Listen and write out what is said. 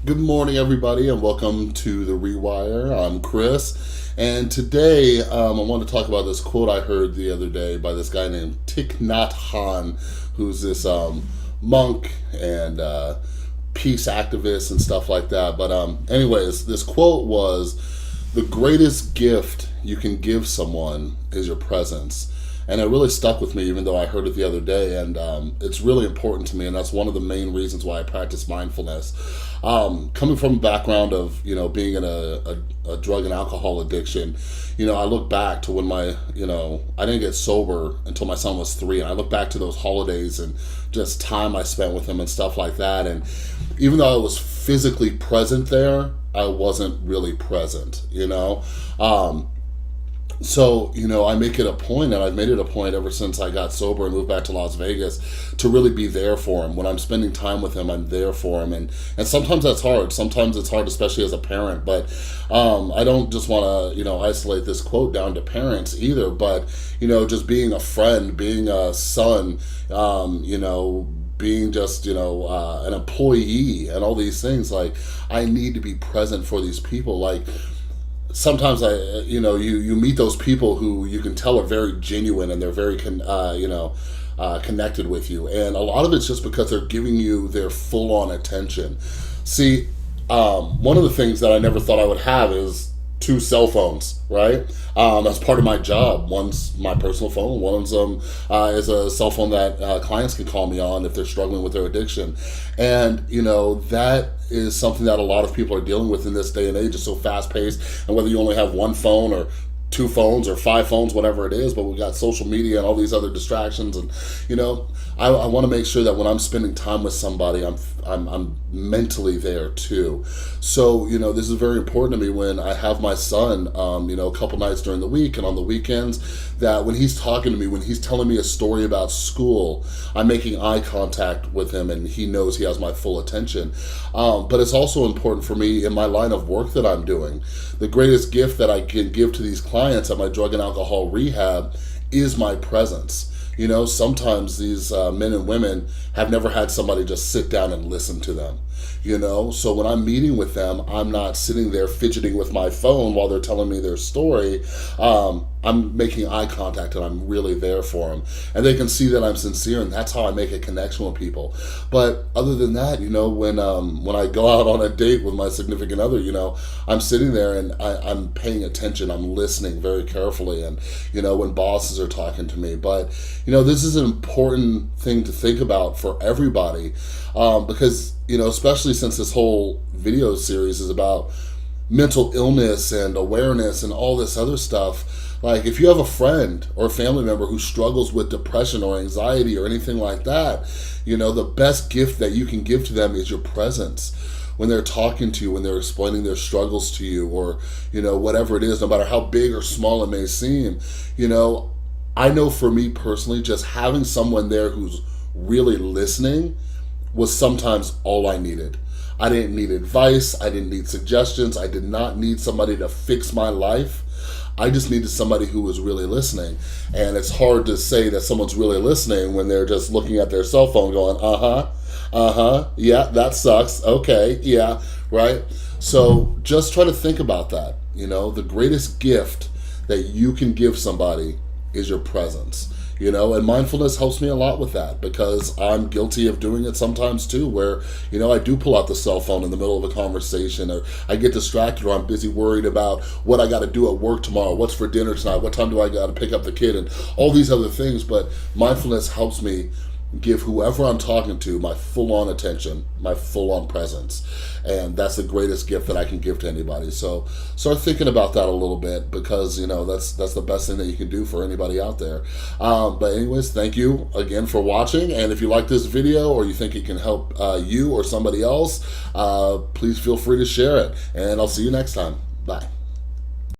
Good morning, everybody, and welcome to The Rewire. I'm Chris, and today I want to talk about this quote I heard the other day by this guy named Thich Nhat Hanh, who's this monk and peace activist and stuff like that. But anyways, this quote was, "The greatest gift you can give someone is your presence." And it really stuck with me, even though I heard it the other day. And it's really important to me. And that's one of the main reasons why I practice mindfulness. Coming from a background of, being in a drug and alcohol addiction, I look back to when I didn't get sober until my son was 3. And I look back to those holidays and just time I spent with him and stuff like that. And even though I was physically present there, I wasn't really present, So, I make it a point, and I've made it a point ever since I got sober and moved back to Las Vegas, to really be there for him. When I'm spending time with him, I'm there for him. And sometimes that's hard. Sometimes it's hard, especially as a parent. But I don't just want to, isolate this quote down to parents either. But, just being a friend, being a son, being just, an employee and all these things. Like, I need to be present for these people. Like, sometimes you meet those people who you can tell are very genuine and they're very connected with you, and a lot of it's just because they're giving you their full-on attention. See, one of the things that I never thought I would have is 2 cell phones, right? That's part of my job. One's my personal phone, one's is a cell phone that clients can call me on if they're struggling with their addiction. And that is something that a lot of people are dealing with in this day and age. It's so fast-paced, and whether you only have 1 phone or 2 phones or 5 phones, whatever it is, but we've got social media and all these other distractions. And I want to make sure that when I'm spending time with somebody, I'm mentally there too. So this is very important to me when I have my son, a couple nights during the week and on the weekends, that when he's talking to me, when he's telling me a story about school, I'm making eye contact with him and he knows he has my full attention. But it's also important for me in my line of work that I'm doing. The greatest gift that I can give to these clients at my drug and alcohol rehab is my presence. Sometimes these men and women have never had somebody just sit down and listen to them. So when I'm meeting with them, I'm not sitting there fidgeting with my phone while they're telling me their story. I'm making eye contact and I'm really there for them. And they can see that I'm sincere, and that's how I make a connection with people. But other than that, when I go out on a date with my significant other, I'm sitting there and I'm paying attention. I'm listening very carefully. And, when bosses are talking to me. But, this is an important thing to think about for everybody, because, especially since this whole video series is about mental illness and awareness and all this other stuff. Like, if you have a friend or a family member who struggles with depression or anxiety or anything like that, the best gift that you can give to them is your presence. When they're talking to you, when they're explaining their struggles to you, or, whatever it is, no matter how big or small it may seem, I know for me personally, just having someone there who's really listening was sometimes all I needed. I didn't need advice. I didn't need suggestions. I did not need somebody to fix my life. I just needed somebody who was really listening. And it's hard to say that someone's really listening when they're just looking at their cell phone going, yeah, that sucks. Okay, yeah, right? So just try to think about that. The greatest gift that you can give somebody is your presence. And mindfulness helps me a lot with that, because I'm guilty of doing it sometimes too, where, I do pull out the cell phone in the middle of a conversation, or I get distracted, or I'm busy worried about what I got to do at work tomorrow, what's for dinner tonight, what time do I got to pick up the kid, and all these other things. But mindfulness helps me give whoever I'm talking to my full-on attention, my full-on presence. And that's the greatest gift that I can give to anybody. So start thinking about that a little bit, because, that's the best thing that you can do for anybody out there. But anyways, thank you again for watching. And if you like this video, or you think it can help you or somebody else, please feel free to share it. And I'll see you next time. Bye.